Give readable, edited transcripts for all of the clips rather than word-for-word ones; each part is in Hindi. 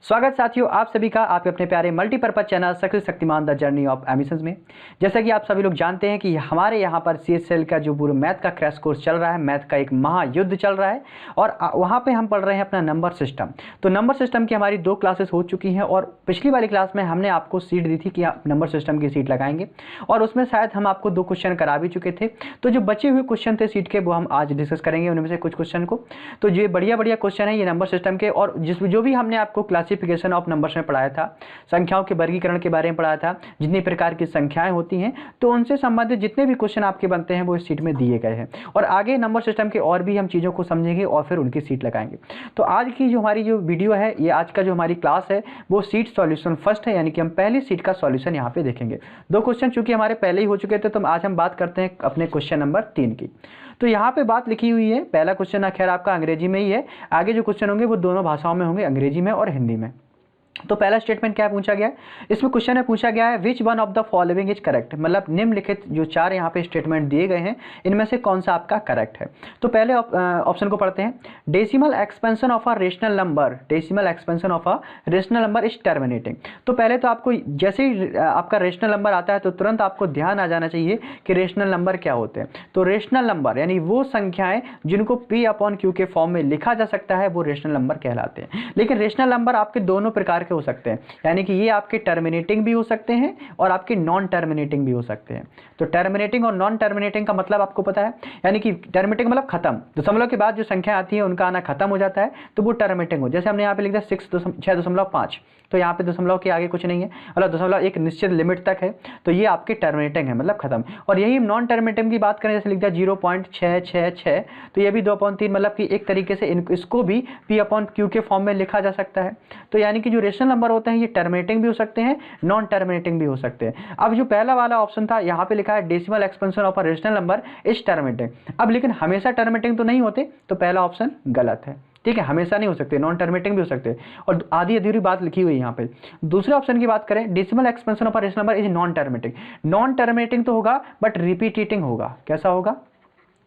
स्वागत साथियों आप सभी का आपके अपने प्यारे multipurpose channel success Shaktimaan the journey of emissions में। जैसा कि आप सभी लोग जानते हैं कि हमारे यहाँ पर CSL का जो पूरा मैथ का क्रैश कोर्स चल रहा है, मैथ का एक महायुद्ध चल रहा है और वहाँ पे हम पढ़ रहे हैं अपना नंबर सिस्टम। तो नंबर सिस्टम की हमारी 2 क्लासेस हो चुकी हैं और पिछली वाली क्लास में हमने आपको सीट दी थी कि आप नंबर सिस्टम की सीट लगाएंगे और उसमें शायद हम आपको 2 क्वेश्चन करा भी चुके थे। तो जो बचे हुए क्वेश्चन थे सीट के वो हम आज डिस्कस करेंगे उनमें से कुछ क्वेश्चन को। तो ये बढ़िया क्वेश्चन है ये नंबर सिस्टम के, और जो भी हमने आपको क्लासिफिकेशन ऑफ नंबर्स में पढ़ाया था, संख्याओं के वर्गीकरण के बारे में पढ़ाया था, जितनी प्रकार की संख्याएं होती हैं, तो उनसे संबंधित जितने भी क्वेश्चन आपके बनते हैं वो इस सीट में दिए गए हैं। और आगे नंबर सिस्टम के और भी हम चीज़ों को समझेंगे और फिर उनकी सीट लगाएंगे। तो आज की जो हमारी जो वीडियो है, ये आज का जो हमारी क्लास है वो सीट सॉल्यूशन फर्स्ट है, यानी कि हम पहली सीट का सॉल्यूशन यहाँ पे देखेंगे। 2 क्वेश्चन चूंकि हमारे पहले ही हो चुके थे, तो आज हम बात करते हैं अपने क्वेश्चन नंबर 3 की। तो यहाँ पे बात लिखी हुई है, पहला क्वेश्चन खैर आपका अंग्रेजी में ही है, आगे जो क्वेश्चन होंगे वो दोनों भाषाओं में होंगे, अंग्रेजी में और हिंदी में। तो पहला स्टेटमेंट क्या पूछा गया है, इसमें क्वेश्चन में पूछा गया है which one of the following is correct, मतलब निम्नलिखित जो 4 यहाँ पे स्टेटमेंट दिए गए हैं इनमें से कौन सा आपका करेक्ट है। तो पहले ऑप्शन को पढ़ते हैं, decimal expansion of a rational number, decimal expansion of a rational number is terminating. तो पहले तो आपको जैसे ही आपका रेशनल नंबर आता है तो तुरंत आपको ध्यान आ जाना चाहिए कि रेशनल नंबर क्या होते हैं। तो रेशनल नंबर यानी वो संख्याएं जिनको P/Q के फॉर्म में लिखा जा सकता है वो रेशनल नंबर कहलाते हैं। लेकिन रेशनल नंबर आपके दोनों प्रकार हो सकते हैं, यानी कि ये आपके टर्मिनेटिंग भी हो सकते हैं और आपके नॉन टर्मिनेटिंग भी हो सकते हैं। तो टर्मिनेटिंग और नॉन टर्मिनेटिंग का मतलब आपको पता है, यानी कि टर्मिनेटिंग मतलब खत्म, दशमलव के बाद जो संख्या आती है उनका आना खत्म हो जाता है तो वो टर्मिनेटिंग हो। जैसे हमने यहाँ पे लिख दिया 6.5, तो यहाँ पे दशमलव के आगे कुछ नहीं है, मतलब दशमलव एक निश्चित लिमिट तक है, तो ये आपके टर्मिनेटिंग है, मतलब खत्म। और यही नॉन टर्मिनेटिंग की बात करें, जैसे लिख दिया 0.666, तो ये भी 2/3, मतलब कि एक तरीके से इसको भी P/Q के फॉर्म में लिखा जा सकता है। तो यानी कि जो रेशनल नंबर होते हैं ये टर्मिनेटिंग भी हो सकते हैं, नॉन टर्मिनेटिंग भी हो सकते हैं। अब जो पहला वाला ऑप्शन था यहाँ पे लिखा है decimal expansion of a rational number is terminating. अब लेकिन हमेशा टर्मिनेटिंग तो नहीं होते, तो पहला ऑप्शन गलत है, ठीक है, हमेशा नहीं हो सकते, नॉन टर्मिनेटिंग भी हो सकते हैं। और आधी अधूरी बात लिखी हुई है यहाँ पे। दूसरे ऑप्शन की बात करें, decimal expansion of a rational number is non terminating. Non terminating तो होगा बट रिपीटेटिंग होगा। कैसा होगा?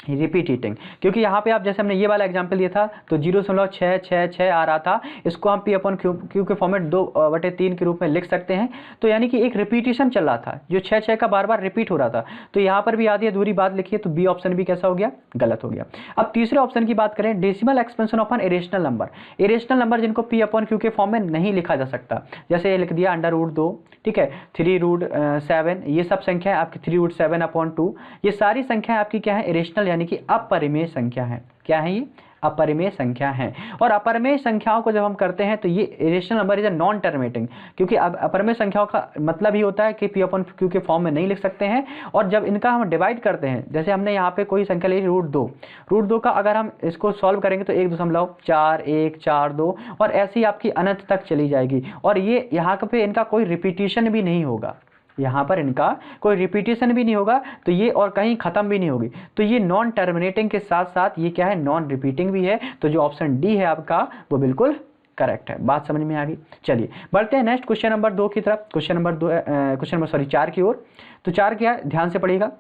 रिपीटेटिंग, क्योंकि यहाँ पे आप जैसे हमने ये वाला एग्जांपल लिया था तो 0.666 आ रहा था, इसको हम P/Q के फॉर्मेट 2/3 के रूप में लिख सकते हैं। तो यानी कि एक रिपीटेशन चल रहा था, जो 6 का बार बार रिपीट हो रहा था। तो यहाँ पर भी आधी अधूरी बात लिखी है, तो बी ऑप्शन भी कैसा हो गया? गलत हो गया। अब तीसरे ऑप्शन की बात करें, decimal expansion of an irrational number, irrational number जिनको P/Q के फॉर्म में नहीं लिखा जा सकता, जैसे लिख दिया √2, ठीक है, 3√7, ये सब संख्या आपकी 3√7/2, ये सारी संख्याएं आपकी क्या है? इरेशनल, यानी कि अपरिमेय संख्या है। क्या है ये? अपरिमेय संख्या है। और अपरिमेय संख्याओं को जब हम करते हैं तो ये irrational number is non terminating, क्योंकि अब अपरिमेय संख्याओं का मतलब ही होता है कि P/Q के फॉर्म में नहीं लिख सकते हैं। और जब इनका हम डिवाइड करते हैं, जैसे हमने यहाँ पे कोई संख्या ली √2 का अगर हम इसको सॉल्व करेंगे तो 1.4142 और ऐसी आपकी अनंत तक चली जाएगी। और ये यहाँ पे इनका कोई रिपीटिशन भी नहीं होगा, यहाँ पर इनका कोई रिपीटेशन भी नहीं होगा, तो ये और कहीं खत्म भी नहीं होगी। तो ये नॉन टर्मिनेटिंग के साथ साथ ये क्या है? नॉन रिपीटिंग भी है। तो जो ऑप्शन डी है आपका वो बिल्कुल करेक्ट है। बात समझ में आ गई? चलिए बढ़ते हैं नेक्स्ट क्वेश्चन नंबर 2 की तरफ, क्वेश्चन नंबर 4 की ओर। तो 4 क्या है? ध्यान से पढ़िएगा।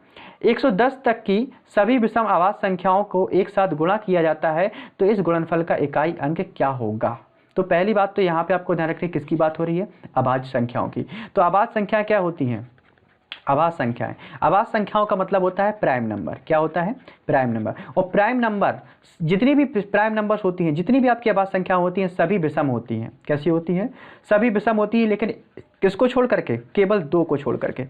110 तक की सभी विषम आवाज संख्याओं को एक साथ गुणा किया जाता है तो इस गुणनफल का इकाई अंक क्या होगा? तो पहली बात तो यहाँ पे आपको ध्यान रखनी, किसकी बात हो रही है? अभाज्य संख्याओं की। तो अभाज्य संख्या क्या होती हैं? अभाज्य संख्याएं, अभाज्य संख्याओं का मतलब होता है प्राइम नंबर। क्या होता है? Prime number. और प्राइम नंबर, जितनी भी प्राइम नंबर्स होती हैं, जितनी भी आपकी अभाज्य संख्या होती हैं, सभी विषम होती हैं। कैसी होती हैं? सभी विषम होती है, लेकिन किसको छोड़ करके? केवल 2 को छोड़ करके।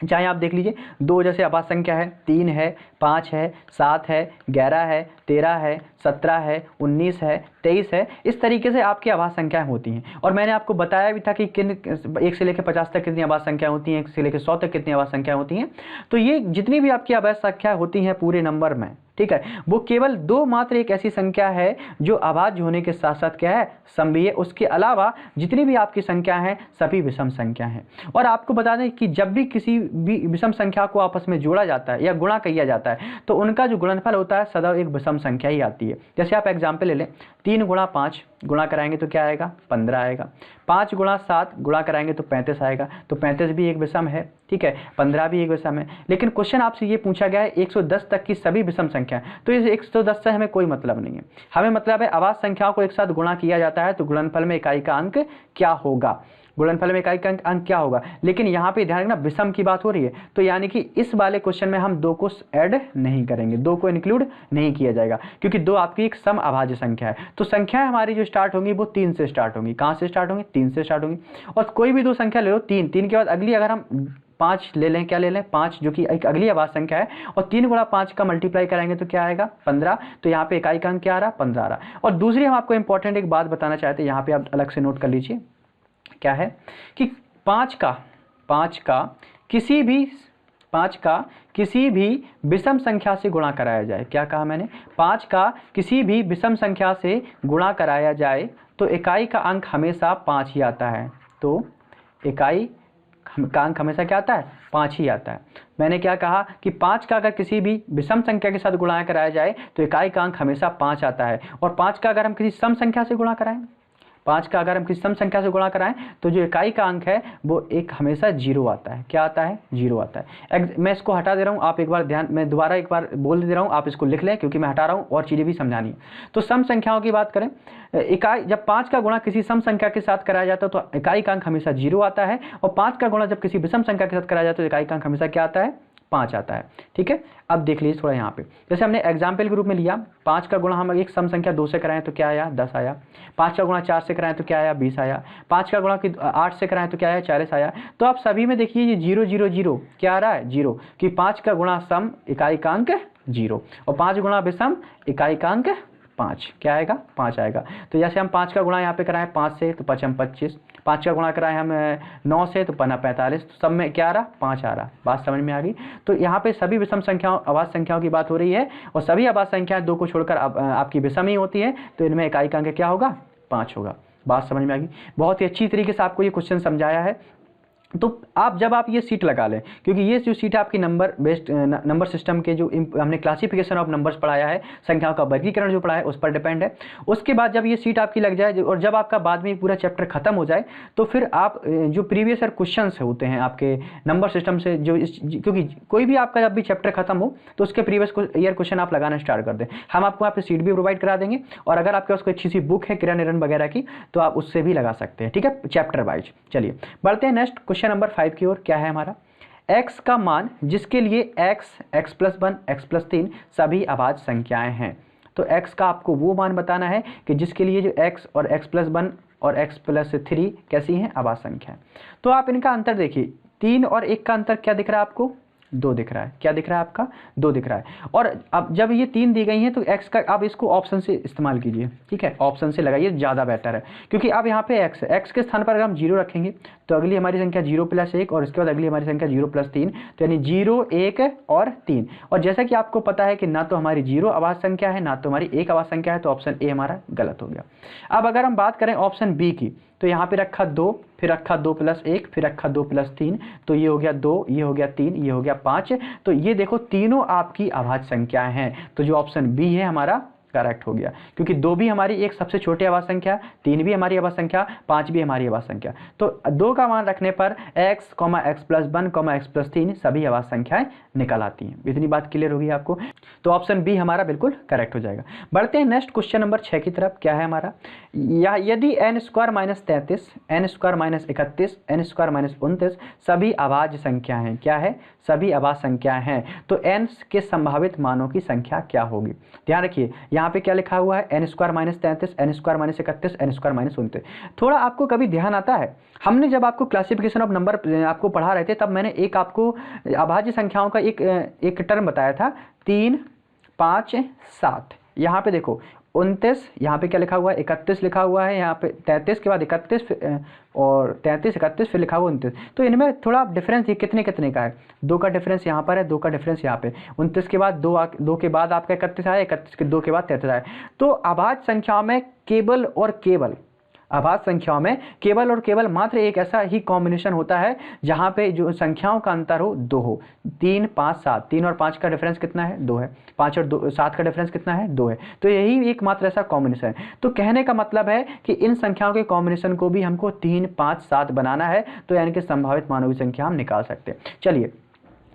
चाहे आप देख लीजिए, 2 जैसे अभाज्य संख्या है, 3 है, 5 है, 7 है, 11 है, 13 है, 17 है, 19 है, 23 है, इस तरीके से आपकी अभाज्य संख्याएं होती हैं। और मैंने आपको बताया भी था कि किन 1 से लेकर 50 तक कितनी अभाज्य संख्या होती हैं, 1 से लेकर 100 तक कितनी अभाज्य संख्या होती हैं। तो ये जितनी भी आपकी अभाज्य संख्या होती हैं पूरे नंबर में, ठीक है, वो केवल 2 मात्र एक ऐसी संख्या है जो अभाज्य होने के साथ साथ क्या है? समभीय। उसके अलावा जितनी भी आपकी संख्या है सभी विषम संख्या हैं। और आपको बता दें कि जब भी किसी भी विषम संख्या को आपस में जोड़ा जाता है या गुणा किया जाता है तो उनका जो गुणनफल होता है सदैव एक विषम संख्या ही आती है। जैसे आप एग्जाम्पल ले लें, 3 × 5 गुणा कराएंगे तो क्या आएगा, 15 आएगा। 5 गुणा 7 गुणा कराएंगे तो 35 आएगा। तो 35 भी एक विषम है, ठीक है, 15 भी एक विषम है। लेकिन क्वेश्चन आपसे ये पूछा गया है 110 तक की सभी विषम संख्या, तो इस 110 से हमें कोई मतलब नहीं है। हमें मतलब है अभाज्य संख्याओं को एक साथ गुणा किया जाता है तो गुणनफल में इकाई का अंक क्या होगा, गुणनफल में इकाई का अंक क्या होगा। लेकिन यहाँ पे ध्यान रखना विषम की बात हो रही है, तो यानी कि इस वाले क्वेश्चन में हम 2 को ऐड नहीं करेंगे, 2 को इंक्लूड नहीं किया जाएगा, क्योंकि 2 आपकी एक सम अभाज्य संख्या है। तो संख्याएं हमारी जो स्टार्ट होंगी वो 3 से स्टार्ट होंगी। कहाँ से स्टार्ट होंगी, 3 से स्टार्ट होंगी। और कोई भी 2 संख्या ले लो, 3 के बाद अगली अगर हम 5 ले लें, क्या ले लें, 5, जो कि एक अगली अभाज्य संख्या है, और 3 गुणा 5 का मल्टीप्लाई कराएंगे तो क्या आएगा, 15। तो यहाँ पे इकाई का अंक क्या आ रहा, 15 आ रहा। और दूसरी हम आपको इंपॉर्टेंट एक बात बताना चाहते हैं, यहाँ पे आप अलग से नोट कर लीजिए, क्या है कि 5 का किसी भी विषम संख्या से गुणा कराया जाए। क्या कहा मैंने, 5 का किसी भी विषम संख्या से गुणा कराया जाए तो इकाई का अंक हमेशा 5 ही आता है। तो इकाई का अंक हमेशा क्या आता है, 5 ही आता है। मैंने क्या कहा कि 5 का अगर किसी भी विषम संख्या के साथ गुणा कराया जाए तो इकाई का अंक हमेशा 5 आता है। और 5 का अगर हम किसी सम संख्या से गुणा कराएं, 5 का अगर हम किसी सम संख्या से गुणा कराएं तो जो इकाई का अंक है वो एक हमेशा 0 आता है। क्या आता है, 0 आता है। मैं इसको हटा दे रहा हूँ, आप एक बार ध्यान, मैं दोबारा एक बार बोल दे रहा हूँ, आप इसको लिख लें क्योंकि मैं हटा रहा हूँ और चीज़ें भी समझानी है। तो सम संख्याओं की बात करें, इकाई जब 5 का गुणा किसी सम संख्या के साथ कराया जाता है तो इकाई का अंक हमेशा 0 आता है। और 5 का गुणा जब किसी विषम संख्या के साथ कराया जाता है तो इकाई का अंक हमेशा क्या आता है, 5 आता है। ठीक है, अब देख लीजिए थोड़ा यहाँ पे, जैसे हमने एग्जाम्पल के रूप में लिया, 5 का गुणा हम एक सम संख्या 2 से कराएं तो क्या आया, 10 आया। 5 का गुणा 4 से कराएं तो क्या आया, 20 आया। 5 का गुणा 8 से कराएं तो क्या आया, 40 आया। तो आप सभी में देखिए ये 0 0 0 क्या आ रहा है, 0, कि 5 का गुणा सम इकाई का अंक 0 और 5 गुणा विषम इकाई का अंक 5, क्या आएगा, 5 आएगा। तो जैसे हम 5 का गुणा यहाँ पे कराएं 5 से तो 5 25, 5 का गुणा कराएं हम 9 से तो 45, तो सब में क्या आ रहा, 5 आ रहा। बात समझ में आ गई। तो यहाँ पे सभी विषम संख्याओं अभाज्य संख्याओं की बात हो रही है और सभी अभाज्य संख्याएं 2 को छोड़कर आपकी विषम ही होती है, तो इनमें इकाई का अंक क्या होगा, 5 होगा। बात समझ में आ गई। बहुत ही अच्छी तरीके से आपको ये क्वेश्चन समझाया है। तो आप जब आप ये सीट लगा लें, क्योंकि ये जो सीट आपकी नंबर बेस्ड नंबर सिस्टम के जो हमने क्लासिफिकेशन ऑफ नंबर्स पढ़ाया है, संख्याओं का वर्गीकरण जो पढ़ा है उस पर डिपेंड है। उसके बाद जब ये सीट आपकी लग जाए और जब आपका बाद में पूरा चैप्टर खत्म हो जाए तो फिर आप जो प्रीवियस ईयर क्वेश्चन होते हैं आपके नंबर सिस्टम से, जो क्योंकि कोई भी आपका जब भी चैप्टर खत्म हो तो उसके प्रीवियस ईयर क्वेश्चन आप लगाना स्टार्ट कर दें। हम आपको यहाँ पे सीट भी प्रोवाइड करा देंगे और अगर आपके पास कोई अच्छी सी बुक है किरण निरन वगैरह की तो आप उससे भी लगा सकते हैं। ठीक है, चैप्टर वाइज। चलिए बढ़ते हैं नेक्स्ट क्वेश्चन नंबर 5 की ओर। क्या है हमारा, x का मान जिसके लिए x, x+1, x+3 सभी अभाज्य संख्याएं हैं। तो x का आपको वो मान बताना है कि जिसके लिए जो x और x+1 और x+3 कैसी हैं, अभाज्य संख्या। तो आप इनका अंतर देखिए, 3 और 1 का अंतर क्या दिख रहा है आपको, 2 दिख रहा है। क्या दिख रहा है आपका, 2 दिख रहा है। और अब जब ये 3 दी गई हैं तो x का आप इसको ऑप्शन से इस्तेमाल कीजिए। ठीक है, ऑप्शन से लगाइए, ज़्यादा बेटर है, क्योंकि अब यहाँ पे x है, x के स्थान पर अगर हम 0 रखेंगे तो अगली हमारी संख्या 0 + 1 और इसके बाद अगली हमारी संख्या 0 + 3, तो यानी 0, 1 और 3। और जैसा कि आपको पता है कि ना तो हमारी 0 अभाज्य संख्या है ना तो हमारी 1 अभाज्य संख्या है, तो ऑप्शन ए हमारा गलत हो गया। अब अगर हम बात करें ऑप्शन बी की, तो यहाँ पे रखा 2, फिर रखा 2 + 1, फिर रखा 2 + 3, तो ये हो गया 2, ये हो गया 3, ये हो गया 5। तो ये देखो तीनों आपकी अभाज्य संख्याएं हैं, तो जो ऑप्शन बी है हमारा करेक्ट हो गया, क्योंकि 2 भी हमारी एक सबसे छोटी अभाज्य संख्या, 3 भी हमारी अभाज्य संख्या, 5 भी हमारी अभाज्य संख्या। तो 2 का मान रखने पर x, x+1, x+3 सभी अभाज्य संख्याएं निकल आती हैं। इतनी बात क्लियर होगी आपको। तो ऑप्शन बी हमारा बिल्कुल करेक्ट हो जाएगा। बढ़ते हैं नेक्स्ट क्वेश्चन नंबर 6 की तरफ। क्या है हमारा, यदि n² - 33, n² - 31, n² - 29 सभी अभाज्य संख्या हैं। क्या है, सभी अभाज्य संख्या हैं, तो n के संभावित मानों की संख्या क्या होगी। ध्यान रखिए यहाँ पे क्या लिखा हुआ है, n² - 33, n² - 31, n² - 29। थोड़ा आपको कभी ध्यान आता है, हमने जब आपको क्लासिफिकेशन ऑफ नंबर आपको पढ़ा रहे थे तब मैंने एक आपको अभाज्य संख्याओं का एक टर्म बताया था, 3, 5, 7। यहाँ पे देखो 29, यहाँ पे क्या लिखा हुआ है, 31 लिखा हुआ है, यहाँ पे 33 के बाद 31 और 33, 31 फिर लिखा हुआ 29। तो इनमें थोड़ा डिफरेंस ये कितने कितने का है, 2 का डिफरेंस यहाँ पर है, 2 का डिफरेंस यहाँ पे, 29 के बाद 2 के बाद आपका 31 आया, 31 के 2 के बाद 33 आया। तो अभाज्य संख्याओं में केवल और केवल अभाज्य संख्याओं में केवल और केवल मात्र एक ऐसा ही कॉम्बिनेशन होता है जहां पे जो संख्याओं का अंतर हो 2 हो। 3, 5, 7, 3 और 5 का डिफरेंस कितना है? 2 है। 5 और 7 का डिफरेंस कितना है? 2 है। तो यही एकमात्र ऐसा कॉम्बिनेशन है। तो कहने का मतलब है कि इन संख्याओं के कॉम्बिनेशन को भी हमको 3, 5, 7 बनाना है, तो यानी कि संभावित मानों की संख्या हम निकाल सकते हैं। चलिए,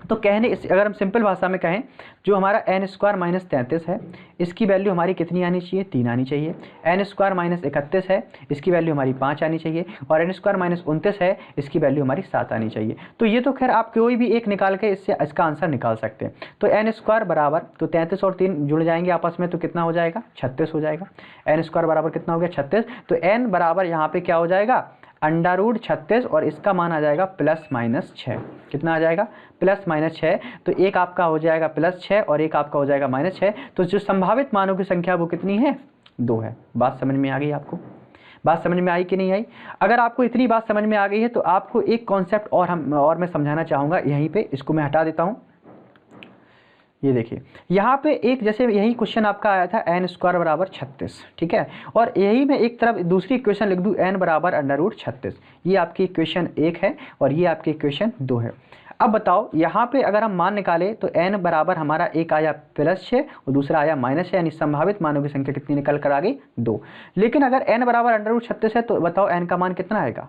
तो कहने अगर हम सिंपल भाषा में कहें, जो हमारा n स्क्वायर माइनस 33 है, इसकी वैल्यू हमारी कितनी आनी चाहिए? 3 आनी चाहिए। n स्क्वायर माइनस 31 है, इसकी वैल्यू हमारी 5 आनी चाहिए। और n स्क्वायर माइनस 29 है, इसकी वैल्यू हमारी 7 आनी चाहिए। तो ये तो खैर आप कोई भी एक निकाल के इसका आंसर निकाल सकते हैं। तो n स्क्वायर बराबर, तो 33 और 3 जुड़ जाएंगे आपस में, तो कितना हो जाएगा? 36 हो जाएगा। n स्क्वायर बराबर कितना हो गया? 36। तो n बराबर यहाँ पे क्या हो जाएगा? √36, और इसका मान आ जाएगा +-6। कितना आ जाएगा? +-6। तो एक आपका हो जाएगा +6 और एक आपका हो जाएगा -6। तो जो संभावित मानों की संख्या वो कितनी है? 2 है। बात समझ में आ गई आपको? बात समझ में आई कि नहीं आई? अगर आपको इतनी बात समझ में आ गई है तो आपको एक कॉन्सेप्ट और मैं समझाना चाहूँगा यहीं पे। इसको मैं हटा देता हूँ। ये देखिए, यहाँ पे एक जैसे यही क्वेश्चन आपका आया था n स्क्वायर बराबर 36, ठीक है। और यही मैं एक तरफ दूसरी इक्वेशन लिख दूँ, n बराबर √36। ये आपकी इक्वेशन 1 है और ये आपकी इक्वेशन 2 है। अब बताओ, यहाँ पे अगर हम मान निकालें तो n बराबर हमारा एक आया +6 और दूसरा आया -6, यानी संभावित मानों की संख्या कितनी निकल कर आ गई? 2। लेकिन अगर n बराबर √36 है तो बताओ n का मान कितना आएगा?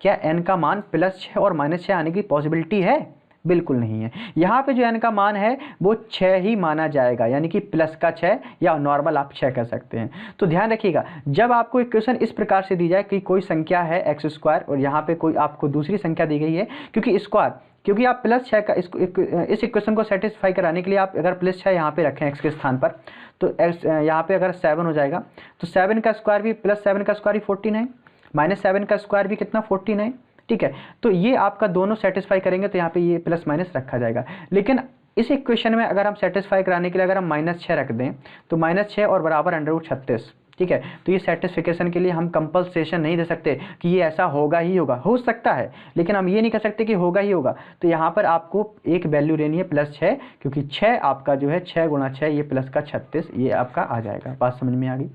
क्या n का मान +6 और -6 आने की पॉसिबिलिटी है? बिल्कुल नहीं है। यहाँ पे जो n का मान है वो 6 ही माना जाएगा, यानी कि प्लस का 6 या नॉर्मल आप 6 कह सकते हैं। तो ध्यान रखिएगा, जब आपको इक्वेशन इस प्रकार से दी जाए कि कोई संख्या है x स्क्वायर और यहाँ पे कोई आपको दूसरी संख्या दी गई है, क्योंकि आप +6 का इस इक्वेशन को सेटिस्फाई कराने के लिए आप अगर +6 यहाँ पे रखें x के स्थान पर, तो x यहाँ पे अगर 7 हो जाएगा, तो 7 का स्क्वायर भी +7 का स्क्वायर भी 49, -7 का स्क्वायर भी कितना? 49, ठीक है। तो ये आपका दोनों सेटिस्फाई करेंगे तो यहाँ पे ये प्लस माइनस रखा जाएगा। लेकिन इस इक्वेशन में अगर हम सेटिस्फाई कराने के लिए अगर हम -6 रख दें, तो -6 और बराबर √36, ठीक है। तो ये सेटिस्फिकेशन के लिए हम कंपल्सेशन नहीं दे सकते कि ये ऐसा होगा ही होगा, हो सकता है, लेकिन हम ये नहीं कह सकते कि होगा ही होगा। तो यहाँ पर आपको एक वैल्यू लेनी है +6, क्योंकि 6 आपका जो है 6 × 6 ये प्लस का 36 ये आपका आ जाएगा। बात समझ में आ गई?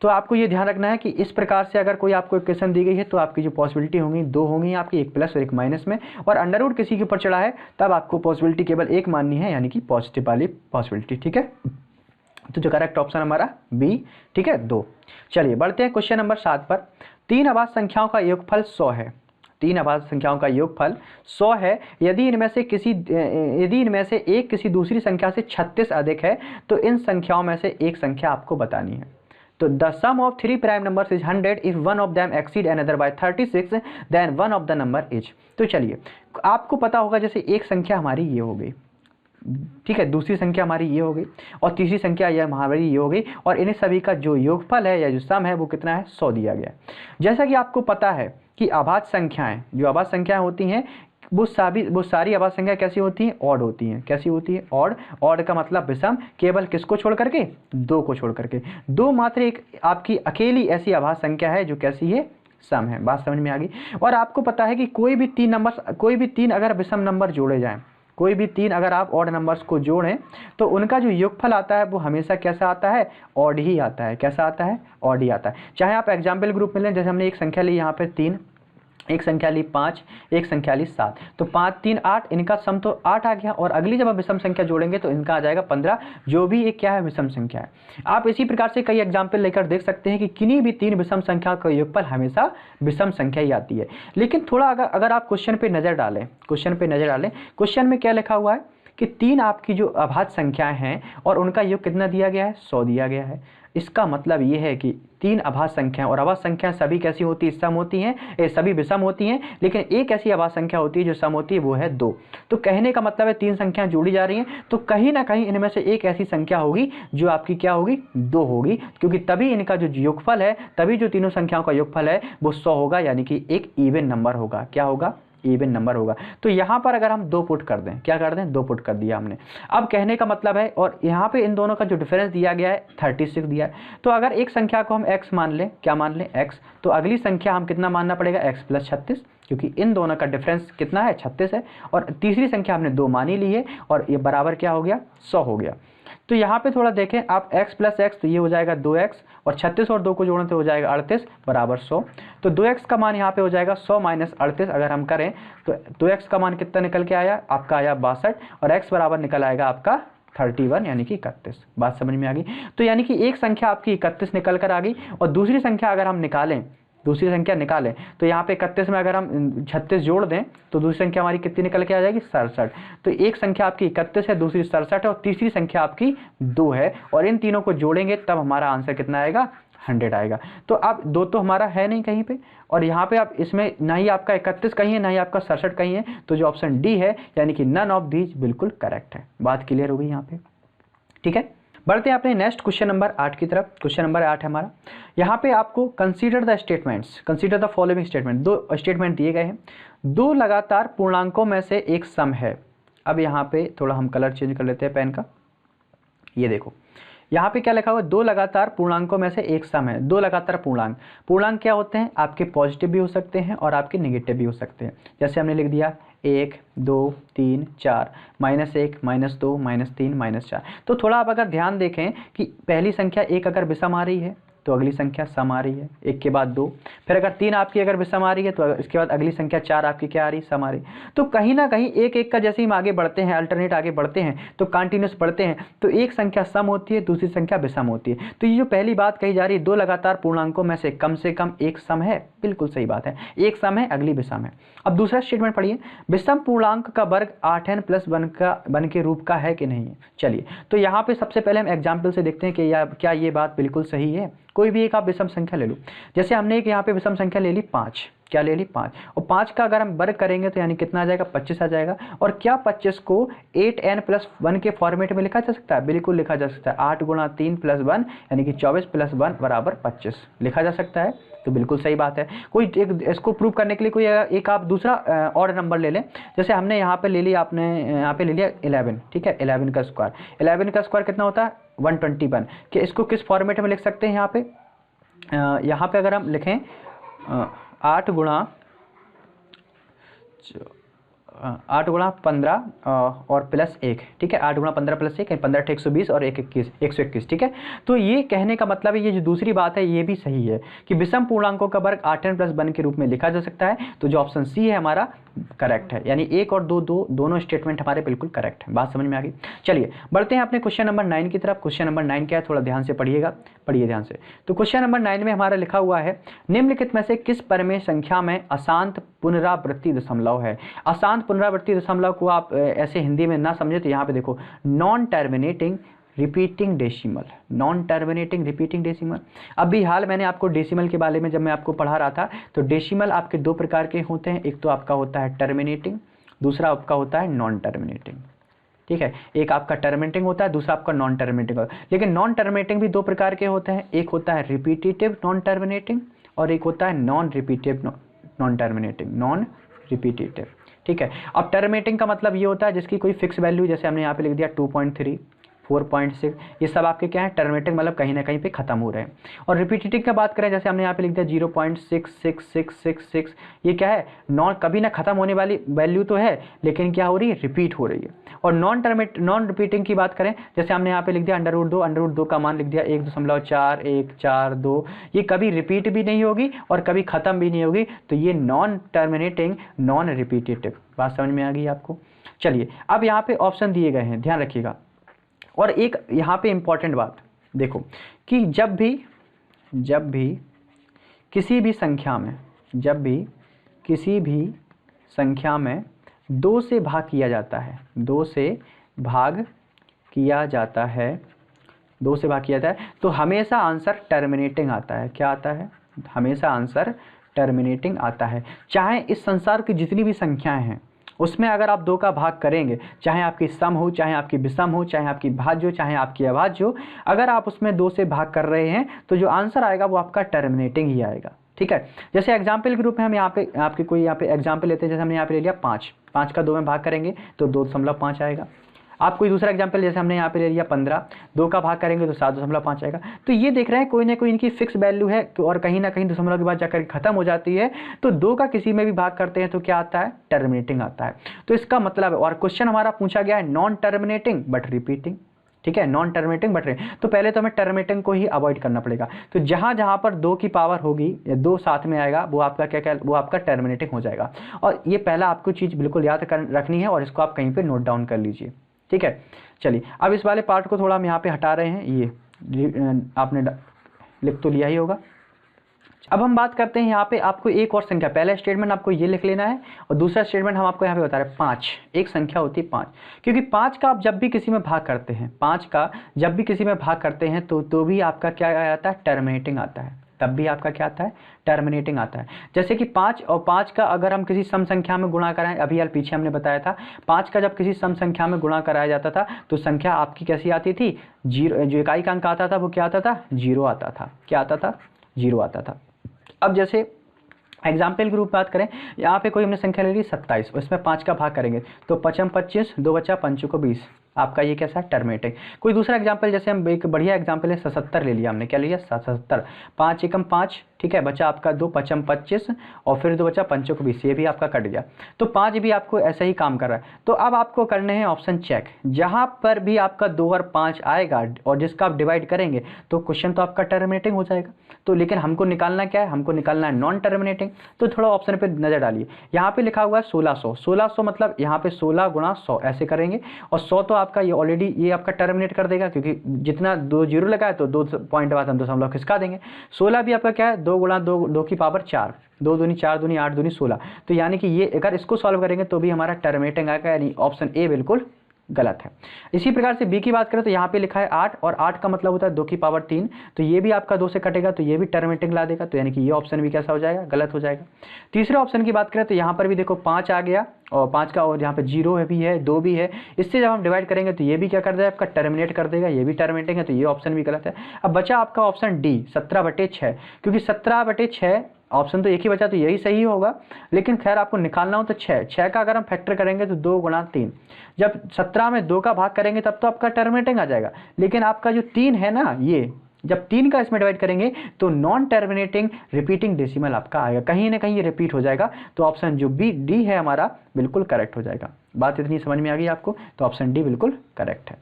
तो आपको ये ध्यान रखना है कि इस प्रकार से अगर कोई आपको इक्वेशन दी गई है तो आपकी जो पॉसिबिलिटी होंगी 2 होंगी आपकी, एक प्लस और एक माइनस में, और अंडर रूट किसी के ऊपर चढ़ा है तब आपको पॉसिबिलिटी केवल एक माननी है, यानी कि पॉजिटिव वाली पॉसिबिलिटी, ठीक है। तो जो करेक्ट ऑप्शन हमारा बी, ठीक है, 2। चलिए बढ़ते हैं क्वेश्चन नंबर 7 पर। 3 अभाज्य संख्याओं का योगफल 100 है। 3 अभाज्य संख्याओं का योगफल 100 है। यदि इनमें से एक किसी दूसरी संख्या से 36 अधिक है तो इन संख्याओं में से एक संख्या आपको बतानी है। तो the sum of 3 prime numbers is 100 if one of them exceed another by 36, then one of the number is. तो चलिए, आपको पता होगा जैसे एक संख्या हमारी ये हो गई, ठीक है, दूसरी संख्या हमारी ये हो गई और तीसरी संख्या ये हमारी ये हो गई, और इन्हें सभी का जो योगफल है या जो सम है वो कितना है? 100 दिया गया। जैसा कि आपको पता है कि अभाज्य संख्याएं, जो अभाज्य संख्याएं होती हैं वो सारी अभाज्य संख्या कैसी होती हैं? ऑड होती हैं। कैसी होती है? ऑड। ऑड का मतलब विषम, केवल किसको छोड़ करके? 2 को छोड़ करके। 2 मात्र एक आपकी अकेली ऐसी अभाज्य संख्या है जो कैसी है? सम है। बात समझ में आ गई? और आपको पता है कि कोई भी 3 अगर विषम नंबर जोड़े जाएं, कोई भी 3 अगर आप ऑड नंबर्स को जोड़ें तो उनका जो योगफल आता है वो हमेशा कैसा आता है? ऑड ही आता है। कैसा आता है? ऑड ही आता है। चाहे आप एग्जाम्पल ग्रुप में लें, जैसे हमने एक संख्या ली यहाँ पे 3, एक संख्या ली 5, एक संख्या ली 7, तो 5, 3, 8, इनका सम तो 8 आ गया, और अगली जब आप विषम संख्या जोड़ेंगे तो इनका आ जाएगा 15, जो भी एक क्या है? विषम संख्या है। आप इसी प्रकार से कई एग्जाम्पल लेकर देख सकते हैं कि किन्हीं भी 3 विषम संख्या का योगफल हमेशा विषम संख्या ही आती है। लेकिन थोड़ा अगर आप क्वेश्चन पे नजर डालें, क्वेश्चन में क्या लिखा हुआ है कि 3 आपकी जो अभाज्य संख्याएं हैं और उनका योग कितना दिया गया है? 100 दिया गया है। इसका मतलब ये है कि 3 अभाज्य संख्याएं, और अभाज्य संख्याएं सभी कैसी होती है? सम होती हैं, सभी विषम होती हैं, लेकिन एक ऐसी अभाज्य संख्या होती है जो सम होती है, वो है 2। तो कहने का मतलब है 3 संख्याएं जोड़ी जा रही हैं तो कहीं ना कहीं इनमें से एक ऐसी संख्या होगी जो आपकी क्या होगी? 2 होगी, क्योंकि तभी इनका जो योगफल है, तभी जो तीनों संख्याओं का योगफल है वो 100 होगा, यानी कि एक इवन नंबर होगा। क्या होगा? इवन नंबर होगा। तो यहाँ पर अगर हम 2 पुट कर दें, क्या कर दें? 2 पुट कर दिया हमने। अब कहने का मतलब है, और यहाँ पे इन दोनों का जो डिफरेंस दिया गया है 36 दिया है, तो अगर एक संख्या को हम x मान लें, क्या मान लें? x, तो अगली संख्या हम कितना मानना पड़ेगा? x + 36, क्योंकि इन दोनों का डिफरेंस कितना है? 36 है, और तीसरी संख्या हमने 2 मान ही ली है, और ये बराबर क्या हो गया? 100 हो गया। तो यहाँ पे थोड़ा देखें आप x प्लस एक्स, तो ये हो जाएगा 2x, और 36 और 2 को जोड़ें तो हो जाएगा 38 बराबर 100। तो 2x का मान यहाँ पे हो जाएगा 100 माइनस 38। अगर हम करें तो 2x का मान कितना निकल के आया, आपका आया 62, और x बराबर निकल आएगा आपका 31 यानी कि 31। बात समझ में आ गई। तो यानी कि एक संख्या आपकी 31 निकल कर आ गई, और दूसरी संख्या अगर हम निकालें, दूसरी संख्या निकालें तो यहाँ पे 31 में अगर हम 36 जोड़ दें तो दूसरी संख्या हमारी कितनी निकल के आ जाएगी, 67। तो एक संख्या आपकी 31 है, दूसरी 67 है, और तीसरी संख्या आपकी 2 है, और इन तीनों को जोड़ेंगे तब हमारा आंसर कितना आएगा, 100 आएगा। तो अब 2 तो हमारा है नहीं कहीं पे, और यहाँ पे आप इसमें ना ही आपका 31 कहीं है, ना ही आपका 67 कहीं है, तो जो ऑप्शन डी है यानी कि नन ऑफ दीज बिल्कुल करेक्ट है। बात क्लियर हो गई यहाँ पे, ठीक है। बढ़ते हैं अपने नेक्स्ट क्वेश्चन नंबर 8 की तरफ। क्वेश्चन नंबर 8 है हमारा, यहाँ पे आपको consider the statements, consider the following statement. 2 statement दिए गए हैं, 2 लगातार पूर्णांकों में से एक सम है। अब यहाँ पे थोड़ा हम कलर चेंज कर लेते हैं पेन का। ये देखो यहाँ पे क्या लिखा हुआ है, 2 लगातार पूर्णांकों में से एक सम है। 2 लगातार पूर्णांक, पूर्णांक क्या होते हैं, आपके पॉजिटिव भी हो सकते हैं और आपके नेगेटिव भी हो सकते हैं। जैसे हमने लिख दिया 1 2 3 4, -1 -2 -3 -4। तो थोड़ा आप अगर ध्यान देखें कि पहली संख्या 1 अगर विषम आ रही है तो अगली संख्या सम आ रही है, 1 के बाद 2। फिर अगर 3 आपकी अगर विषम आ रही है तो इसके बाद अगली संख्या 4 आपकी क्या आ रही है, सम आ रही। तो कहीं ना कहीं एक एक का जैसे ही हम आगे बढ़ते हैं, अल्टरनेट आगे बढ़ते हैं तो कंटिन्यूस बढ़ते हैं, तो एक संख्या सम होती है, दूसरी संख्या विषम होती है। तो ये जो पहली बात कही जा रही है, 2 लगातार पूर्णांकों में से कम एक सम है, बिल्कुल सही बात है, एक सम है अगली विषम है। अब दूसरा स्टेटमेंट पढ़िए, विषम पूर्णांक का वर्ग 8n + 1 के रूप का है कि नहीं है। चलिए तो यहाँ पे सबसे पहले हम एग्जाम्पल से देखते हैं कि क्या ये बात बिल्कुल सही है। कोई भी एक आप विषम संख्या ले लो, जैसे हमने एक यहाँ पे विषम संख्या ले ली 5, क्या ले ली 5, और 5 का अगर हम वर्ग करेंगे तो यानी कितना आ जाएगा, 25 आ जाएगा। और क्या 25 को 8n + 1 के फॉर्मेट में लिखा जा सकता है, बिल्कुल लिखा जा सकता है। 8 × 3 + 1 यानी कि 24 + 1 बराबर 25 लिखा जा सकता है। तो बिल्कुल सही बात है। कोई एक इसको प्रूव करने के लिए कोई एक आप दूसरा ऑड नंबर ले लें, जैसे हमने यहाँ पे ले लिया, आपने यहाँ पे ले लिया 11, ठीक है, 11 का स्क्वायर। 11 का स्क्वायर कितना होता है, 121। कि इसको किस फॉर्मेट में लिख सकते हैं, यहाँ पे अगर हम लिखें 8 × 15 और +1, ठीक है, 8 × 15 + 1, 15 × 120 और 1 121, ठीक है। तो ये कहने का मतलब है, ये जो दूसरी बात है ये भी सही है कि विषम पूर्णांकों का वर्ग 8n + 1 के रूप में लिखा जा सकता है। तो जो ऑप्शन सी है हमारा करेक्ट है, यानी 1 और 2 दोनों स्टेटमेंट हमारे बिल्कुल करेक्ट है। बात समझ में आ गई। चलिए बढ़ते हैं अपने क्वेश्चन नंबर 9 की तरफ। क्वेश्चन नंबर 9 क्या है, थोड़ा ध्यान से पढ़िएगा, पढ़िए ध्यान से। तो क्वेश्चन नंबर 9 में हमारा लिखा हुआ है, निम्नलिखित में से किस परमेय संख्या में अशांत पुनरावृत्ति दशमलव है। अशांत पुनरावृत्ति दशमलव को आप ऐसे हिंदी में ना समझे तो यहाँ पे देखो, non terminating repeating decimal, non terminating repeating decimal. अभी हाल मैंने आपको डेसिमल के बारे में जब मैं आपको पढ़ा रहा था, तो डेसिमल आपके 2 प्रकार के होते हैं, एक तो आपका होता है टर्मिनेटिंग, दूसरा आपका होता है नॉन टर्मिनेटिंग, ठीक है। एक आपका टर्मिनेटिंग होता है, दूसरा आपका नॉन टर्मिनेटिंग होता है। लेकिन नॉन टर्मिनेटिंग भी 2 प्रकार के होते हैं, एक होता है रिपीटेटिव नॉन टर्मिनेटिंग और एक होता है non repetitive non terminating, non repetitive, ठीक है। अब टर्मिनेटिंग का मतलब ये होता है जिसकी कोई फिक्स वैल्यू, जैसे हमने यहाँ पे लिख दिया 2.3, 4.6, ये सब आपके क्या है, टर्मिनेटिंग, मतलब कहीं ना कहीं पे खत्म हो रहे हैं। और रिपीटेटिव की बात करें, जैसे हमने यहाँ पे लिख दिया 0.66666, ये क्या है, नॉन कभी ना खत्म होने वाली वैल्यू तो है, लेकिन क्या हो रही है, रिपीट हो रही है। और नॉन रिपीटिंग की बात करें, जैसे हमने यहाँ पे लिख दिया √2 का मान लिख दिया 1.4142, ये कभी रिपीट भी नहीं होगी और कभी खत्म भी नहीं होगी। तो ये नॉन टर्मिनेटिंग नॉन रिपीटेटिव। बात समझ में आ गई आपको। चलिए अब यहाँ पे ऑप्शन दिए गए हैं, ध्यान रखिएगा। और एक यहाँ पे इंपॉर्टेंट बात देखो कि जब भी किसी भी संख्या में, जब भी किसी भी संख्या में 2 से भाग किया जाता है, 2 से भाग किया जाता है, 2 से भाग किया जाता है, तो हमेशा आंसर टर्मिनेटिंग आता है। क्या आता है, हमेशा आंसर टर्मिनेटिंग आता है। चाहे इस संसार की जितनी भी संख्याएं हैं उसमें अगर आप 2 का भाग करेंगे, चाहे आपकी सम हो, चाहे आपकी विषम हो, चाहे आपकी भाज्य हो, चाहे आपकी अभाज्य हो, अगर आप उसमें 2 से भाग कर रहे हैं तो जो आंसर आएगा वो आपका टर्मिनेटिंग ही आएगा, ठीक है। जैसे एग्जाम्पल के रूप में हम यहाँ पे आपके कोई यहाँ पे एग्जाम्पल लेते हैं, जैसे हमने यहाँ पे ले लिया 5 का 2 में भाग करेंगे तो 2.5 आएगा। आप कोई दूसरा एग्जाम्पल, जैसे हमने यहाँ पे ले लिया 15, 2 का भाग करेंगे तो 7.5 आएगा। तो ये देख रहे हैं कोई ना कोई इनकी फिक्स वैल्यू है और कहीं ना कहीं दशमलव के बाद जाकर खत्म हो जाती है। तो 2 का किसी में भी भाग करते हैं तो क्या आता है, टर्मिनेटिंग आता है। तो इसका मतलब है, और क्वेश्चन हमारा पूछा गया है नॉन टर्मिनेटिंग बट रिपीटिंग, ठीक है, नॉन टर्मिनेटिंग बट रिंग। तो पहले तो हमें टर्मिनेटिंग को ही अवॉइड करना पड़ेगा। तो जहाँ जहाँ पर 2 की पावर होगी या 2 साथ में आएगा वो आपका क्या वो आपका टर्मिनेटिंग हो जाएगा। और ये पहला आपको चीज़ बिल्कुल याद रखनी है और इसको आप कहीं पर नोट डाउन कर लीजिए, ठीक है। चलिए अब इस वाले पार्ट को थोड़ा हम यहाँ पे हटा रहे हैं, ये आपने लिख तो लिया ही होगा। अब हम बात करते हैं यहाँ पे आपको एक और संख्या, पहला स्टेटमेंट आपको ये लिख लेना है और दूसरा स्टेटमेंट हम आपको यहाँ पे बता रहे हैं 5। एक संख्या होती है 5, क्योंकि 5 का आप जब भी किसी में भाग करते हैं, 5 का जब भी किसी में भाग करते हैं तो भी आपका क्या आता है, टर्मिनेटिंग आता है। तब भी आपका क्या आता है, टर्मिनेटिंग आता है। जैसे कि 5 और 5 का अगर हम किसी सम संख्या में गुणा कराएं, अभी यार पीछे हमने बताया था 5 का जब किसी सम संख्या में गुणा कराया जाता था तो संख्या आपकी कैसी आती थी, 0। जो इकाई का अंक आता था वो क्या आता था, 0 आता था। क्या आता था, 0 आता था। अब जैसे एग्जाम्पल के रूप में बात करें, यहाँ पे कोई हमने संख्या ले ली 27, उसमें 5 का भाग करेंगे तो 5 25, 2 बचा 5 को 20, आपका ये कैसा है, टर्मिनेटिंग। कोई दूसरा एग्जाम्पल, जैसे हम एक बढ़िया एग्जाम्पल है 77 ले लिया हमने, क्या लिया 77, 5 एकम 5, ठीक है, बचा आपका 2, 5 25 और फिर 2 बचा 5 को 20, ये भी आपका कट गया। तो 5 भी आपको ऐसा ही काम कर रहा है। तो अब आपको करने हैं ऑप्शन चेक, जहाँ पर भी आपका 2 और 5 आएगा और जिसका आप डिवाइड करेंगे तो क्वेश्चन तो आपका टर्मिनेटिंग हो जाएगा। तो लेकिन हमको निकालना क्या है, हमको निकालना है नॉन टर्मिनेटिंग। तो थोड़ा ऑप्शन पे नजर डालिए, यहाँ पे लिखा हुआ है 1600, 1600 मतलब यहाँ पे 16 गुणा 100 ऐसे करेंगे और 100 तो आपका ये ऑलरेडी ये आपका टर्मिनेट कर देगा, क्योंकि जितना 2 जीरो लगा है तो 2 पॉइंट बाद हम दशमलव खिसका देंगे। 16 भी आपका क्या है, 2 गुणा 2 की पावर 4, 2 दूनी 4 दूनी 8 दूनी 16। तो यानी कि ये अगर इसको सॉल्व करेंगे तो भी हमारा टर्मिनेटिंग आएगा, यानी ऑप्शन ए बिल्कुल गलत है। इसी प्रकार से बी की बात करें तो यहाँ पे लिखा है 8 और 8 का मतलब होता है 2 की पावर 3, तो ये भी आपका 2 से कटेगा तो ये भी टर्मिनेटिंग ला देगा, तो यानी कि ये ऑप्शन भी कैसा हो जाएगा, गलत हो जाएगा। तीसरे ऑप्शन की बात करें तो यहाँ पर भी देखो 5 आ गया और 5 का और यहाँ पे 0 है भी है, 2 भी है, इससे जब हम डिवाइड करेंगे तो ये भी क्या कर देगा, आपका टर्मिनेट कर देगा, ये भी टर्मिनेटिंग है, तो ये ऑप्शन भी गलत है। अब बचा आपका ऑप्शन डी 17/6, क्योंकि 17/6 ऑप्शन तो एक ही बचा तो यही सही होगा, लेकिन खैर आपको निकालना हो तो 6 का अगर हम फैक्टर करेंगे तो 2 गुणा 3, जब 17 में 2 का भाग करेंगे तब तो आपका टर्मिनेटिंग आ जाएगा, लेकिन आपका जो 3 है ना, ये जब 3 का इसमें डिवाइड करेंगे तो नॉन टर्मिनेटिंग रिपीटिंग डेसिमल आपका आएगा, कहीं ना कहीं ये रिपीट हो जाएगा। तो ऑप्शन जो बी डी है हमारा बिल्कुल करेक्ट हो जाएगा। बात इतनी समझ में आ गई आपको, तो ऑप्शन डी बिल्कुल करेक्ट है।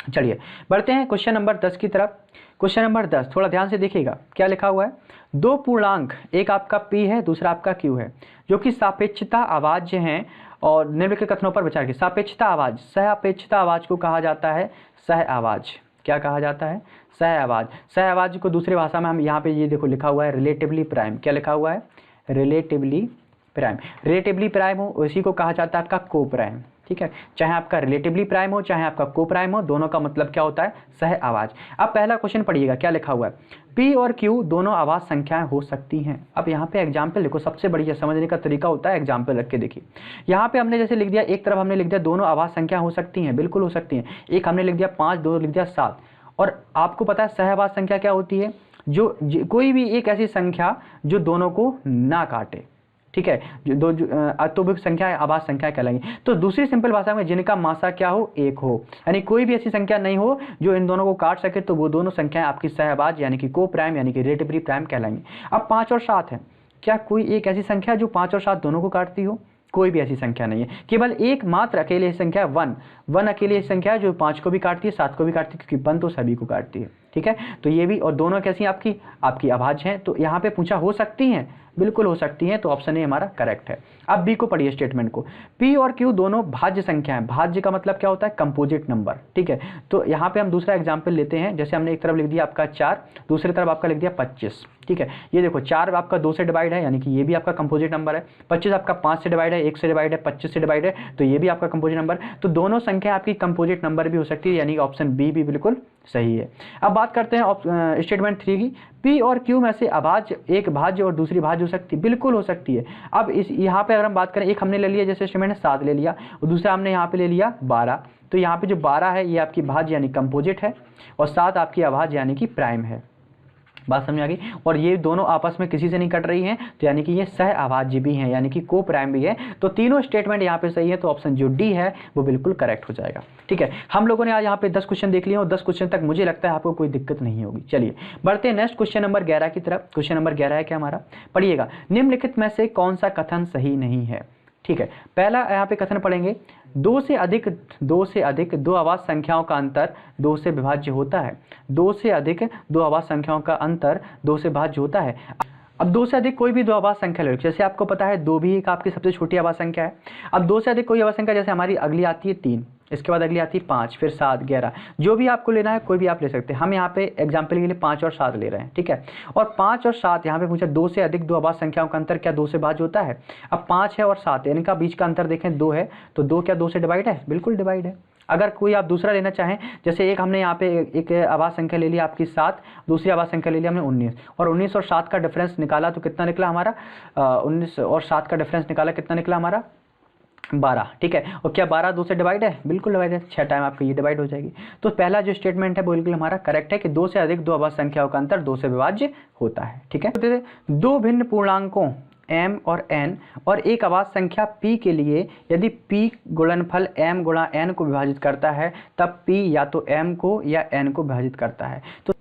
चलिए बढ़ते हैं क्वेश्चन नंबर 10 की तरफ। क्वेश्चन नंबर 10 थोड़ा ध्यान से देखिएगा, क्या लिखा हुआ है, 2 पूर्णांक, एक आपका p है दूसरा आपका q है, जो कि सापेक्षता अभाज्य हैं और निम्नलिखित कथनों पर विचार कीजिए। सापेक्षता आवाज, सह अपेक्षता आवाज को कहा जाता है सह आवाज। क्या कहा जाता है, सह आवाज। सह आवाज को दूसरी भाषा में हम यहाँ पे ये देखो लिखा हुआ है रिलेटिवली प्राइम। क्या लिखा हुआ है, रिलेटिवली प्राइम। रिलेटिवली प्राइम हो उसी को कहा जाता है आपका को प्राइम, ठीक है। चाहे आपका रिलेटिवली प्राइम हो चाहे आपका को प्राइम हो, दोनों का मतलब क्या होता है, सह आवाज। अब पहला क्वेश्चन पढ़िएगा, क्या लिखा हुआ है, p और q दोनों आवाज संख्याएं हो सकती हैं। अब यहाँ पे एग्जाम्पल देखो, सबसे बढ़िया समझने का तरीका होता है एग्जाम्पल रख के देखिए। यहाँ पे हमने जैसे लिख दिया, एक तरफ हमने लिख दिया दोनों आवाज संख्या हो सकती हैं, बिल्कुल हो सकती हैं। एक हमने लिख दिया 5, 2 लिख दिया 7। और आपको पता है सह आवाज संख्या क्या होती है, जो कोई भी एक ऐसी संख्या जो दोनों को ना काटे, ठीक है, जो दो अतोभिक संख्या आवाज संख्या कहलाएंगी। तो दूसरी सिंपल भाषा में जिनका मासा क्या हो, एक हो, यानी कोई भी ऐसी संख्या नहीं हो जो इन दोनों को काट सके, तो वो दोनों संख्याएं आपकी सहआवाज यानी कि को प्राइम यानी कि रिलेटिवली प्राइम कहलाएंगी। अब 5 और 7 है, क्या कोई एक ऐसी संख्या जो 5 और 7 दोनों को काटती हो, कोई भी ऐसी संख्या नहीं है। केवल एक मात्र अकेले संख्या 1 अकेली संख्या है जो 5 को भी काटती है 7 को भी काटती है, क्योंकि 1 तो सभी को काटती है, ठीक है। तो ये भी, और दोनों कैसी आपकी अभाज्य हैं। तो यहाँ पे पूछा हो सकती हैं, बिल्कुल हो सकती हैं, तो ऑप्शन ए हमारा करेक्ट है। अब बी को पढ़िए स्टेटमेंट को, p और q दोनों भाज्य संख्या है। भाज्य का मतलब क्या होता है, कंपोजिट नंबर, ठीक है। तो यहाँ पे हम दूसरा एग्जाम्पल लेते हैं, जैसे हमने एक तरफ लिख दिया आपका 4, दूसरी तरफ आपका लिख दिया 25, ठीक है। ये देखो 4 आपका 2 से डिवाइड है, यानी कि ये भी आपका कंपोजिट नंबर है। 25 आपका 5 से डिवाइड है, 1 से डिवाइड है, 25 से डिवाइड है, तो ये भी आपका कंपोजिट नंबर। तो दोनों संख्या आपकी कंपोजिट नंबर भी हो सकती है, यानी कि ऑप्शन बी भी बिल्कुल सही है। अब बात करते हैं स्टेटमेंट 3 की, p और q में से अभाज्य एक भाज्य और दूसरी भाज्य हो सकती है, बिल्कुल हो सकती है। अब इस यहाँ पे अगर हम बात करें, एक हमने ले लिया जैसे स्टेटमेंट 7 ले लिया और दूसरा हमने यहाँ पे ले लिया 12, तो यहाँ पे जो 12 है ये आपकी भाज्य यानी कंपोजिट है और 7 आपकी अभाज्य यानी कि प्राइम है। बात समझ आ गई। और ये दोनों आपस में किसी से नहीं कट रही हैं, तो यानी कि ये सह अभाज्य भी हैं, यानी कि को प्राइम भी है। तो तीनों स्टेटमेंट यहाँ पे सही है, तो ऑप्शन जो डी है वो बिल्कुल करेक्ट हो जाएगा, ठीक है। हम लोगों ने आज यहाँ पे 10 क्वेश्चन देख लिए और 10 क्वेश्चन तक मुझे लगता है आपको कोई दिक्कत नहीं होगी। चलिए बढ़ते हैं नेक्स्ट क्वेश्चन नंबर 11 की तरफ। क्वेश्चन नंबर 11 है क्या हमारा, पढ़िएगा, निम्नलिखित में से कौन सा कथन सही नहीं है। ठीक है, पहला यहाँ पे कथन पढ़ेंगे, दो से अधिक दो आवाज संख्याओं का अंतर 2 से विभाज्य होता है। 2 से अधिक दो आवाज संख्याओं का अंतर 2 से विभाज्य होता है। अब 2 से अधिक कोई भी दो आवाज संख्या ले लो, जैसे आपको पता है 2 भी एक आपकी सबसे छोटी आवाज संख्या है। अब 2 से अधिक कोई आवाज संख्या, जैसे हमारी अगली आती है 3, इसके बाद अगली आती है 5, फिर 7, 11, जो भी आपको लेना है कोई भी आप ले सकते हैं। हम यहाँ पे एग्जाम्पल के लिए 5 और 7 ले रहे हैं, ठीक है। और 5 और 7 यहाँ पे पूछा 2 से अधिक दो आवाज संख्याओं का अंतर क्या 2 से भाज्य होता है। अब 5 है और 7 है, इनका बीच का अंतर देखें 2 है, तो 2 क्या 2 से डिवाइड है, बिल्कुल डिवाइड है। अगर कोई आप दूसरा लेना चाहें, जैसे एक हमने यहाँ पे एक आवाज संख्या ले ली आपकी 7, दूसरी आवाज संख्या ले ली हमने 19, और 19 और 7 का डिफरेंस निकाला तो कितना निकला हमारा, 19 और 7 का डिफरेंस निकाला कितना निकला हमारा 12, ठीक है। और क्या 12 2 से डिवाइड है, बिल्कुल डिवाइड है, 6 टाइम आपकी ये डिवाइड हो जाएगी। तो पहला जो स्टेटमेंट है बिल्कुल हमारा करेक्ट है कि 2 से अधिक दो आवाज संख्याओं का अंतर 2 से विभाज्य होता है, ठीक है। दो भिन्न पूर्णांकों m और n और एक आवाज संख्या p के लिए यदि p गुणनफल m गुणा n को विभाजित करता है, तब p या तो m को या n को विभाजित करता है। तो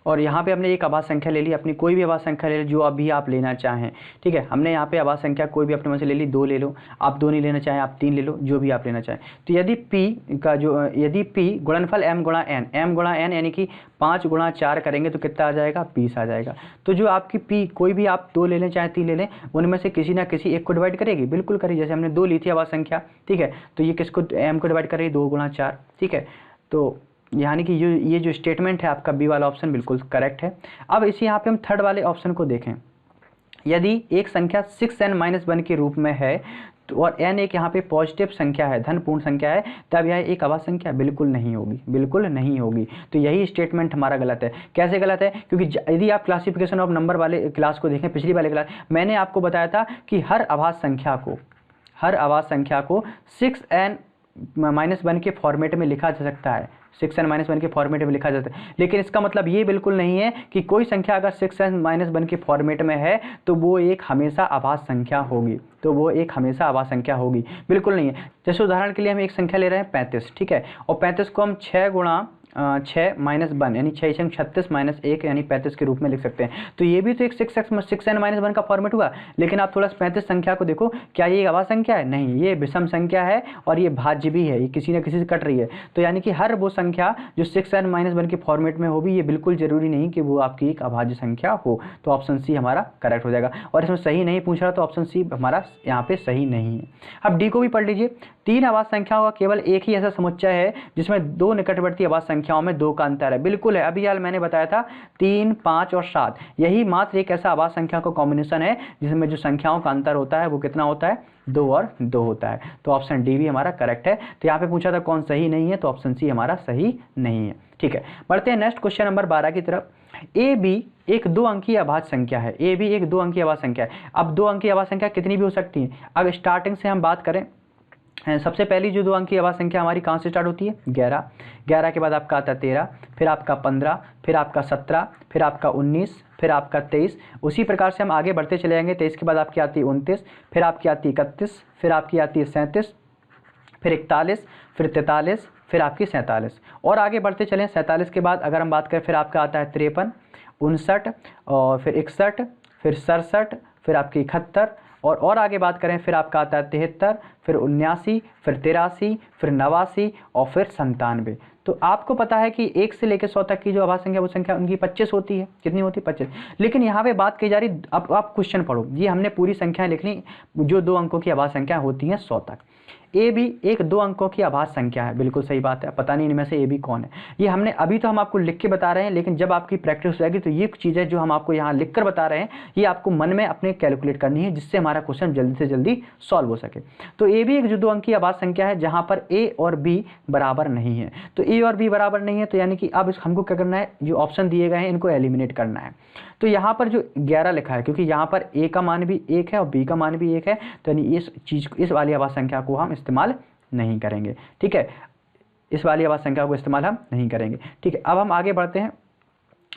और यहाँ पे हमने एक आवाज संख्या ले ली, अपनी कोई भी आवाज संख्या ले ली जो अभी आप लेना चाहें, ठीक है। हमने यहाँ पे आवाज संख्या कोई भी अपने मन से ले ली, 2 ले लो, आप 2 नहीं लेना चाहें आप 3 ले लो, जो भी आप लेना चाहें। तो यदि p गुणनफल m गुणा n यानी कि 5 गुणा 4 करेंगे तो कितना आ जाएगा, 20 आ जाएगा। तो जो आपकी p कोई भी आप 2 ले लें चाहे 3 ले लें, उनमें से किसी ना किसी एक को डिवाइड करेगी, बिल्कुल करेगी। जैसे हमने 2 ली थी आवाज संख्या, ठीक है, तो ये किसको m को डिवाइड करेगी 2 गुणा 4, ठीक है। तो यानी कि ये जो स्टेटमेंट है आपका बी वाला ऑप्शन बिल्कुल करेक्ट है। अब इसी यहाँ पे हम थर्ड वाले ऑप्शन को देखें, यदि एक संख्या 6n-1 के रूप में है तो और n एक यहाँ पे पॉजिटिव संख्या है, धन पूर्ण संख्या है, तब यह एक आवाज संख्या बिल्कुल नहीं होगी, बिल्कुल नहीं होगी। तो यही स्टेटमेंट हमारा गलत है। कैसे गलत है, क्योंकि यदि आप क्लासिफिकेशन ऑफ नंबर वाले क्लास को देखें, पिछली वाले क्लास मैंने आपको बताया था कि हर आवाज संख्या को 6n-1 के फॉर्मेट में लिखा जा सकता है, 6n-1 के फॉर्मेट में लिखा जाता है। लेकिन इसका मतलब ये बिल्कुल नहीं है कि कोई संख्या अगर 6n-1 के फॉर्मेट में है तो वो एक हमेशा आवाज संख्या होगी, बिल्कुल नहीं है। जैसे उदाहरण के लिए हम एक संख्या ले रहे हैं 35, ठीक है, और 35 को हम 6 गुणा 6-1 यानी 6 36 -1 यानी 35 के रूप में लिख सकते हैं। तो ये भी तो एक 6n-1 का फॉर्मेट हुआ। लेकिन आप थोड़ा 35 संख्या को देखो, क्या ये आवाज संख्या है, नहीं, ये विषम संख्या है और ये भाज्य भी है, ये किसी न किसी से कट रही है। तो यानी कि हर वो संख्या जो 6n-1 के फॉर्मेट में होगी, ये बिल्कुल जरूरी नहीं कि वो आपकी एक अभाज्य संख्या हो। तो ऑप्शन सी हमारा करेक्ट हो जाएगा। और इसमें सही नहीं पूछ रहा तो ऑप्शन सी हमारा यहाँ पे सही नहीं है। अब डी को भी पढ़ लीजिए, 3 आवाज संख्याओं का केवल एक ही ऐसा समुच्चय है जिसमें 2 निकटवर्ती आवाज संख्याओं में 2 का अंतर है, बिल्कुल है। अभी हाल मैंने बताया था 3, 5 और 7, यही मात्र एक ऐसा आवाज संख्या का कॉम्बिनेशन है जिसमें जो संख्याओं का अंतर होता है वो कितना होता है, 2 और 2 होता है। तो ऑप्शन डी भी हमारा करेक्ट है। तो यहाँ पे पूछा था कौन सही नहीं है, तो ऑप्शन सी हमारा सही नहीं है, ठीक है। बढ़ते हैं नेक्स्ट क्वेश्चन नंबर 12 की तरफ। ए बी एक 2 अंकीय अभाज्य संख्या है, ए बी एक 2 अंकीय आवाज संख्या है। अब 2 अंकीय आवाज संख्या कितनी भी हो सकती है। अब स्टार्टिंग से हम बात करें, सबसे पहली जो 2 अंकीय आवाज संख्या हमारी कहाँ से स्टार्ट होती है, 11, 11 के बाद आपका आता है 13, फिर आपका 15, फिर आपका 17, फिर आपका 19, फिर आपका 23। उसी प्रकार से हम आगे बढ़ते चले जाएंगे। 23 के बाद आपकी आती है 29, फिर आपकी आती है 31, फिर आपकी आती है 37, फिर 41, फिर 43, फिर आपकी 47, और आगे बढ़ते चलें। 47 के बाद अगर हम बात करें, फिर आपका आता है 53, 59, और फिर 61, फिर 67, फिर आपकी 71, और आगे बात करें फिर आपका आता है 73, फिर 79, फिर 83, फिर 89 और फिर 97। तो आपको पता है कि 1 से लेकर 100 तक की जो आवाज संख्या वो संख्या उनकी 25 होती है। कितनी होती है, 25। लेकिन यहाँ पे बात की जा रही, अब आप क्वेश्चन पढ़ो, ये हमने पूरी संख्या लिख ली जो 2 अंकों की आवाज संख्या होती है 100 तक। ए बी एक 2 अंकों की आवाज संख्या है, बिल्कुल सही बात है। पता नहीं इनमें से ए बी कौन है, ये हमने अभी तो हम आपको लिख के बता रहे हैं, लेकिन जब आपकी प्रैक्टिस हो जाएगी तो ये चीज़ें जो हम आपको यहाँ लिख कर बता रहे हैं ये आपको मन में अपने कैलकुलेट करनी है, जिससे हमारा क्वेश्चन जल्दी से जल्दी सॉल्व हो सके। तो ए बी एक जो 2 अंकीय आवाज संख्या है जहाँ पर ए और बी बराबर नहीं है। तो ए और बी बराबर नहीं है तो यानी कि अब हमको क्या करना है, जो ऑप्शन दिए गए हैं इनको एलिमिनेट करना है। तो यहाँ पर जो 11 लिखा है, क्योंकि यहाँ पर ए का मान भी 1 है और बी का मान भी 1 है, तो यानी इस वाली आवाज संख्या को हम इस्तेमाल नहीं करेंगे, ठीक है, इस वाली आवाज संख्या को इस्तेमाल हम नहीं करेंगे, ठीक है। अब हम आगे बढ़ते हैं।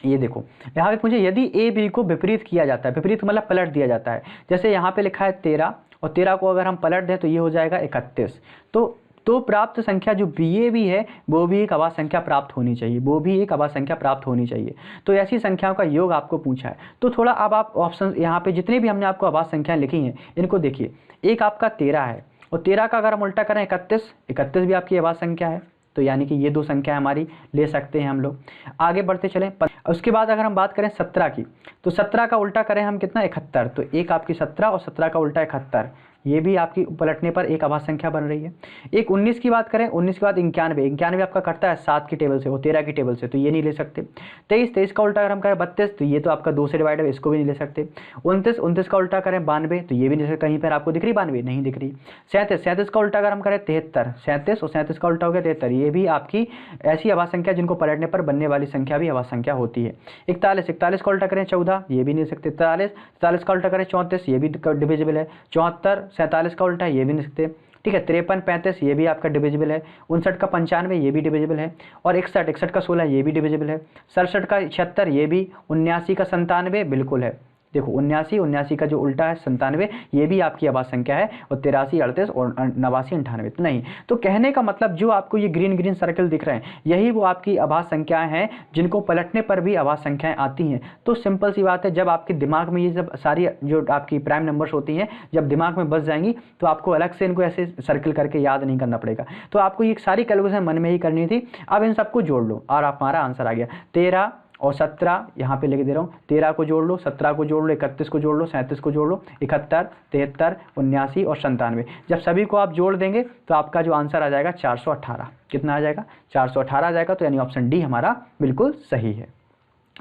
ये देखो यहाँ पे पूछे यदि ए बी को विपरीत किया जाता है, विपरीत मतलब पलट दिया जाता है। जैसे यहाँ पे लिखा है 13 और 13 को अगर हम पलट दें तो ये हो जाएगा 31। तो तो प्राप्त संख्या जो BA भी है वो भी एक अभाज्य संख्या प्राप्त होनी चाहिए, वो भी एक अभाज्य संख्या प्राप्त होनी चाहिए। तो ऐसी संख्याओं का योग आपको पूछा है। तो थोड़ा अब आप ऑप्शन यहाँ पे जितने भी हमने आपको अभाज्य संख्याएं लिखी हैं इनको देखिए। एक आपका 13 है और 13 का अगर हम उल्टा करें 31 भी आपकी अभाज्य संख्या है। तो यानी कि ये दो संख्या हमारी ले सकते हैं हम लोग। आगे बढ़ते चलें। उसके बाद अगर हम बात करें 17 की, तो 17 का उल्टा करें हम कितना 71, तो एक आपकी 17 और 17 का उल्टा 71, ये भी आपकी पलटने पर एक अभाज्य संख्या बन रही है। एक 19 की बात करें, 19 के बाद 91 आपका करता है 7 की टेबल से और 13 की टेबल से, तो ये नहीं ले सकते। 23 का उल्टा अगर हम करें 32, तो ये तो आपका 2 से डिवाइड है, इसको भी नहीं ले सकते। 29 का उल्टा करें 92, तो ये भी नहीं ले सकते। कहीं पर आपको दिख रही 92? नहीं दिख रही। 37 का उल्टा अगर हम करें 73, 37 और 37 का उल्टा हो गया 73, ये भी आपकी ऐसी अभाज्य संख्या जिनको पलटने पर बनने वाली संख्या भी अभाज्य संख्या होती है। 41 का उल्टा करें 14, ये भी नहीं ले सकते। 43 का उल्टा करें 34, ये भी डिविजिबल है। 74 47 का उल्टा ये भी नहीं सकते। ठीक है। 53 35 ये भी आपका डिविजिबल है। 59 का 95 ये भी डिविजिबल है। और 61 का 16 ये भी डिविजिबल है। 67 का 76 ये भी। 79 का 97 बिल्कुल है। देखो 79 का जो उल्टा है 97, ये भी आपकी अभाज्य संख्या है। और 83 38 और 89 98 तो नहीं। तो कहने का मतलब जो आपको ये ग्रीन सर्कल दिख रहे हैं यही वो आपकी अभाज्य संख्याएं हैं जिनको पलटने पर भी अभाज्य संख्याएं आती हैं। तो सिंपल सी बात है, जब आपके दिमाग में ये सब सारी जो आपकी प्राइम नंबर्स होती हैं जब दिमाग में बस जाएंगी तो आपको अलग से इनको ऐसे सर्कल करके याद नहीं करना पड़ेगा। तो आपको ये सारी कैलकुलेशन मन में ही करनी थी। अब इन सबको जोड़ लो और हमारा आंसर आ गया। 13 और 17 यहाँ पे लेके दे रहा हूँ। 13 को जोड़ लो, 17 को जोड़ लो, 31 को जोड़ लो, 37 को जोड़ लो, 71 73 79 और 97। जब सभी को आप जोड़ देंगे तो आपका जो आंसर आ जाएगा 418। कितना आ जाएगा? 418 आ जाएगा। तो यानी ऑप्शन डी हमारा बिल्कुल सही है।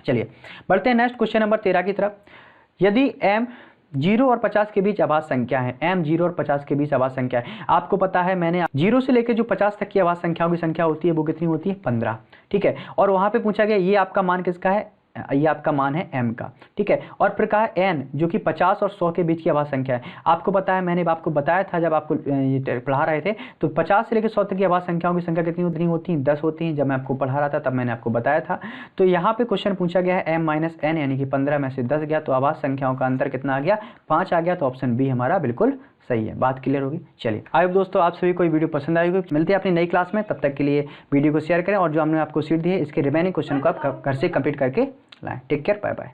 चलिए बढ़ते हैं नेक्स्ट क्वेश्चन नंबर 13 की तरफ। यदि m 0 और 50 के बीच अभाज्य संख्या है, m 0 और 50 के बीच अभाज्य संख्या है। आपको पता है मैंने 0 से लेकर जो 50 तक की अभाज्य संख्याओं की संख्या होती है वो कितनी होती है? 15। ठीक है। और वहां पे पूछा गया ये आपका मान किसका है? ये आपका मान है m का। ठीक है। और फिर कहा n जो कि 50 और 100 के बीच की अभाज्य संख्या है। आपको पता है मैंने आपको बताया था जब आपको ये पढ़ा रहे थे तो 50 से लेकर 100 तक की अभाज्य संख्याओं की संख्या कितनी होती है? 10 होती हैं। जब मैं आपको पढ़ा रहा था तब मैंने आपको बताया था। तो यहाँ पे क्वेश्चन पूछा गया है m - n यानी कि 15 में से 10 गया तो अभाज्य संख्याओं का अंतर कितना आ गया? 5 आ गया। तो ऑप्शन बी हमारा बिल्कुल सही है। बात क्लियर होगी। चलिए आई होप दोस्तों आप सभी को वीडियो पसंद आई होगी। मिलते हैं अपनी नई क्लास में, तब तक के लिए वीडियो को शेयर करें और जो हमने आपको सीट दी है इसके रिमेनिंग क्वेश्चन को आप घर से कंप्लीट करके लाएं। Take care, bye bye.